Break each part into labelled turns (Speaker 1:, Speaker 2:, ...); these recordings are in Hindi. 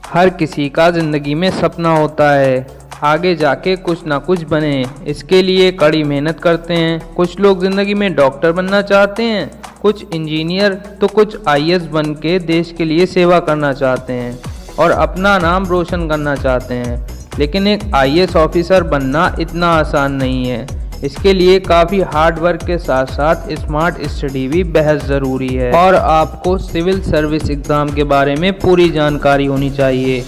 Speaker 1: हर किसी का ज़िंदगी में सपना होता है आगे जाके कुछ ना कुछ बने। इसके लिए कड़ी मेहनत करते हैं। कुछ लोग ज़िंदगी में डॉक्टर बनना चाहते हैं, कुछ इंजीनियर तो कुछ आईएएस बन के देश के लिए सेवा करना चाहते हैं और अपना नाम रोशन करना चाहते हैं। लेकिन एक आईएएस ऑफिसर बनना इतना आसान नहीं है। इसके लिए काफ़ी हार्ड वर्क के साथ साथ स्मार्ट स्टडी भी बेहद ज़रूरी है और आपको सिविल सर्विस एग्ज़ाम के बारे में पूरी जानकारी होनी चाहिए।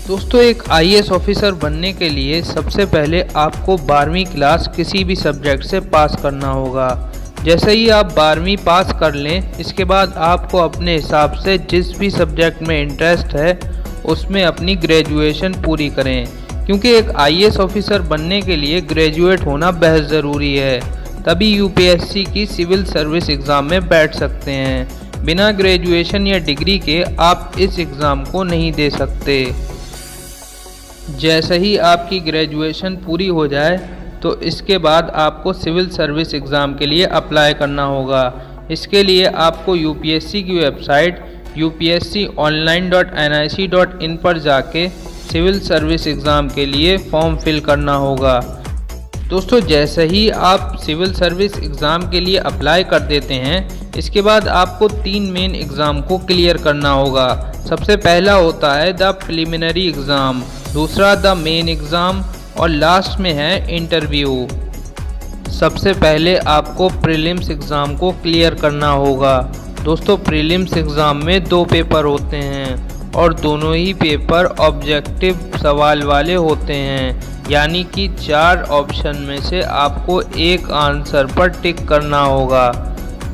Speaker 1: दोस्तों, एक आईएएस ऑफिसर बनने के लिए सबसे पहले आपको 12वीं क्लास किसी भी सब्जेक्ट से पास करना होगा। जैसे ही आप 12वीं पास कर लें, इसके बाद आपको अपने हिसाब से जिस भी सब्जेक्ट में इंटरेस्ट है उसमें अपनी ग्रेजुएशन पूरी करें, क्योंकि एक आईएएस ऑफिसर बनने के लिए ग्रेजुएट होना बेहद ज़रूरी है। तभी यूपीएससी की सिविल सर्विस एग्ज़ाम में बैठ सकते हैं। बिना ग्रेजुएशन या डिग्री के आप इस एग्ज़ाम को नहीं दे सकते। जैसे ही आपकी ग्रेजुएशन पूरी हो जाए तो इसके बाद आपको सिविल सर्विस एग्ज़ाम के लिए अप्लाई करना होगा। इसके लिए आपको यूपीएससी की वेबसाइट upsconline.nic.in पर जाके सिविल सर्विस एग्ज़ाम के लिए फॉर्म फिल करना होगा। दोस्तों, जैसे ही आप सिविल सर्विस एग्ज़ाम के लिए अप्लाई कर देते हैं, इसके बाद आपको 3 मेन एग्ज़ाम को क्लियर करना होगा। सबसे पहला होता है द प्रिलिमिनरी एग्ज़ाम, दूसरा द मेन एग्ज़ाम और लास्ट में है इंटरव्यू। सबसे पहले आपको प्रीलिम्स एग्ज़ाम को क्लियर करना होगा। दोस्तों, प्रीलिम्स एग्ज़ाम में 2 पेपर होते हैं और दोनों ही पेपर ऑब्जेक्टिव सवाल वाले होते हैं, यानी कि 4 ऑप्शन में से आपको एक आंसर पर टिक करना होगा।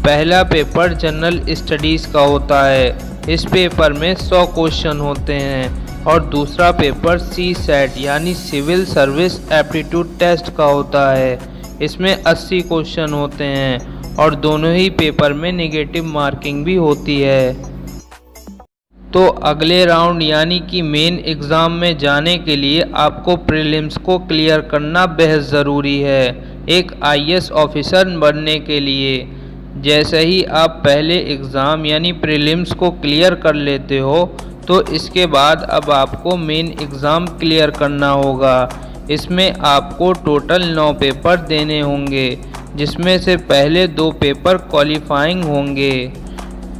Speaker 1: पहला पेपर जनरल स्टडीज़ का होता है। इस पेपर में 100 क्वेश्चन होते हैं और दूसरा पेपर CSAT यानी सिविल सर्विस एप्टीट्यूड टेस्ट का होता है। इसमें 80 क्वेश्चन होते हैं और दोनों ही पेपर में नेगेटिव मार्किंग भी होती है। तो अगले राउंड यानी कि मेन एग्ज़ाम में जाने के लिए आपको प्रीलिम्स को क्लियर करना बेहद ज़रूरी है एक आईएएस ऑफिसर बनने के लिए। जैसे ही आप पहले एग्ज़ाम यानी प्रीलिम्स को क्लियर कर लेते हो तो इसके बाद अब आपको मेन एग्ज़ाम क्लियर करना होगा। इसमें आपको टोटल 9 पेपर देने होंगे, जिसमें से पहले 2 पेपर क्वालिफाइंग होंगे,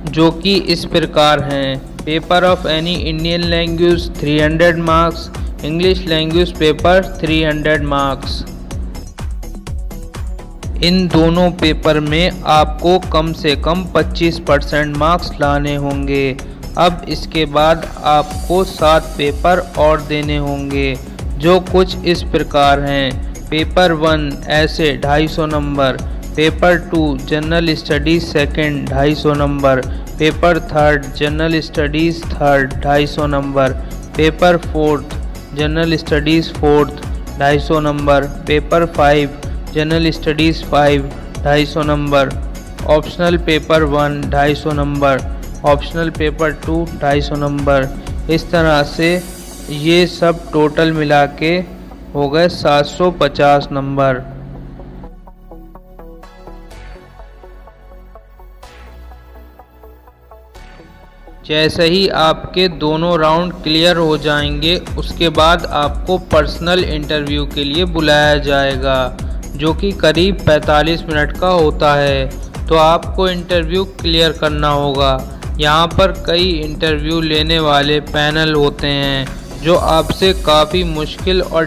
Speaker 1: जो कि इस प्रकार हैं। Paper of any Indian language 300 marks, English language paper 300 marks. इन दोनों पेपर में आपको कम से कम 25% मार्क्स लाने होंगे। अब इसके बाद आपको 7 पेपर और देने होंगे, जो कुछ इस प्रकार हैं। पेपर 1 ऐसे 250 number, paper 2 general studies second 250 number, paper 3 general studies third 250 number, paper 4 general studies fourth 250 number, paper 5 general studies 5 250 number, optional paper 1 250 number, optional paper 2 250 number. इस तरह से ये सब टोटल मिला के हो गए 750 नंबर। जैसे ही आपके दोनों राउंड क्लियर हो जाएंगे, उसके बाद आपको पर्सनल इंटरव्यू के लिए बुलाया जाएगा, जो कि करीब 45 मिनट का होता है। तो आपको इंटरव्यू क्लियर करना होगा। यहाँ पर कई इंटरव्यू लेने वाले पैनल होते हैं, जो आपसे काफ़ी मुश्किल और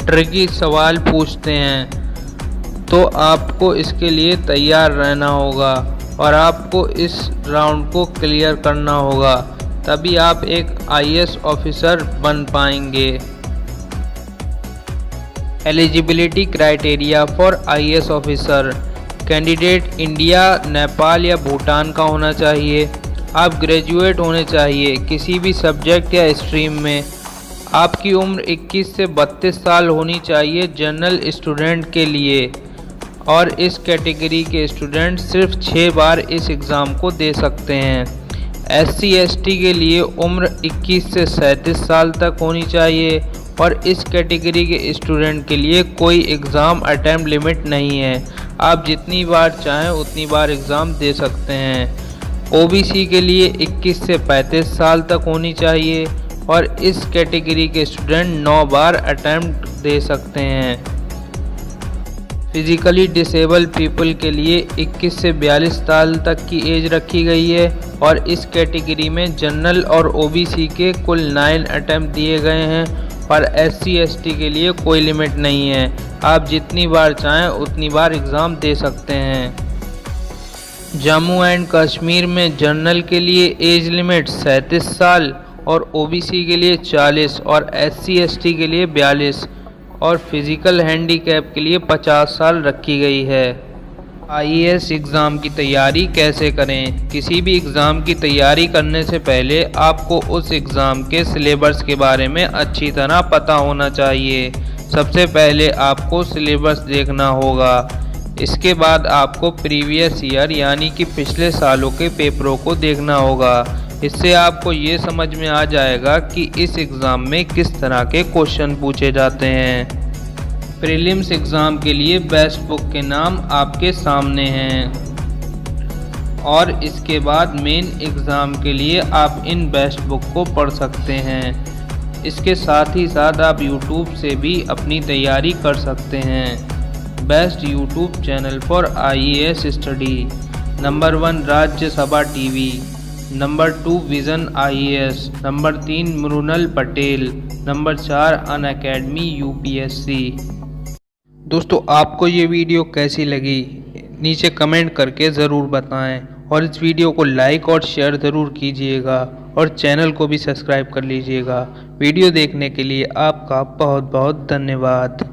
Speaker 1: ट्रिकी सवाल पूछते हैं। तो आपको इसके लिए तैयार रहना होगा और आपको इस राउंड को क्लियर करना होगा, तभी आप एक आईएएस ऑफिसर बन पाएंगे। Eligibility criteria for IAS officer. Candidate India, Nepal या भूटान का होना चाहिए। आप ग्रेजुएट होने चाहिए किसी भी सब्जेक्ट या स्ट्रीम में। आपकी उम्र 21 से 32 साल होनी चाहिए जनरल स्टूडेंट के लिए, और इस कैटेगरी के स्टूडेंट सिर्फ 6 बार इस एग्ज़ाम को दे सकते हैं। SC/ST के लिए उम्र 21 से 37 साल तक होनी चाहिए और इस कैटेगरी के स्टूडेंट के लिए कोई एग्ज़ाम अटैम्प्ट लिमिट नहीं है। आप जितनी बार चाहें उतनी बार एग्ज़ाम दे सकते हैं। ओबीसी के लिए 21 से 35 साल तक होनी चाहिए और इस कैटेगरी के स्टूडेंट 9 बार अटेम्प्ट दे सकते हैं। फिजिकली डिसेबल पीपल के लिए 21 से 42 साल तक की एज रखी गई है और इस कैटेगरी में जनरल और ओबीसी के कुल 9 अटेम्प्ट दिए गए हैं और SC ST के लिए कोई लिमिट नहीं है। आप जितनी बार चाहें उतनी बार एग्ज़ाम दे सकते हैं। जम्मू एंड कश्मीर में जनरल के लिए एज लिमिट 37 साल और ओबीसी के लिए 40 और SC ST के लिए 42 और फिजिकल हैंडीकैप के लिए 50 साल रखी गई है। IAS एग्ज़ाम की तैयारी कैसे करें? किसी भी एग्ज़ाम की तैयारी करने से पहले आपको उस एग्ज़ाम के सिलेबस के बारे में अच्छी तरह पता होना चाहिए। सबसे पहले आपको सिलेबस देखना होगा। इसके बाद आपको प्रीवियस ईयर यानी कि पिछले सालों के पेपरों को देखना होगा। इससे आपको ये समझ में आ जाएगा कि इस एग्ज़ाम में किस तरह के क्वेश्चन पूछे जाते हैं। प्रीलिम्स एग्ज़ाम के लिए बेस्ट बुक के नाम आपके सामने हैं और इसके बाद मेन एग्ज़ाम के लिए आप इन बेस्ट बुक को पढ़ सकते हैं। इसके साथ ही साथ आप YouTube से भी अपनी तैयारी कर सकते हैं। Best YouTube channel for IAS study. Number 1 Rajya Sabha TV, number 2 vision IAS, number 3 Mrunal Patel, number 4 Unacademy UPSC। दोस्तों आपको ये वीडियो कैसी लगी नीचे कमेंट करके ज़रूर बताएं और इस वीडियो को लाइक और शेयर ज़रूर कीजिएगा और चैनल को भी सब्सक्राइब कर लीजिएगा। वीडियो देखने के लिए आपका बहुत बहुत धन्यवाद।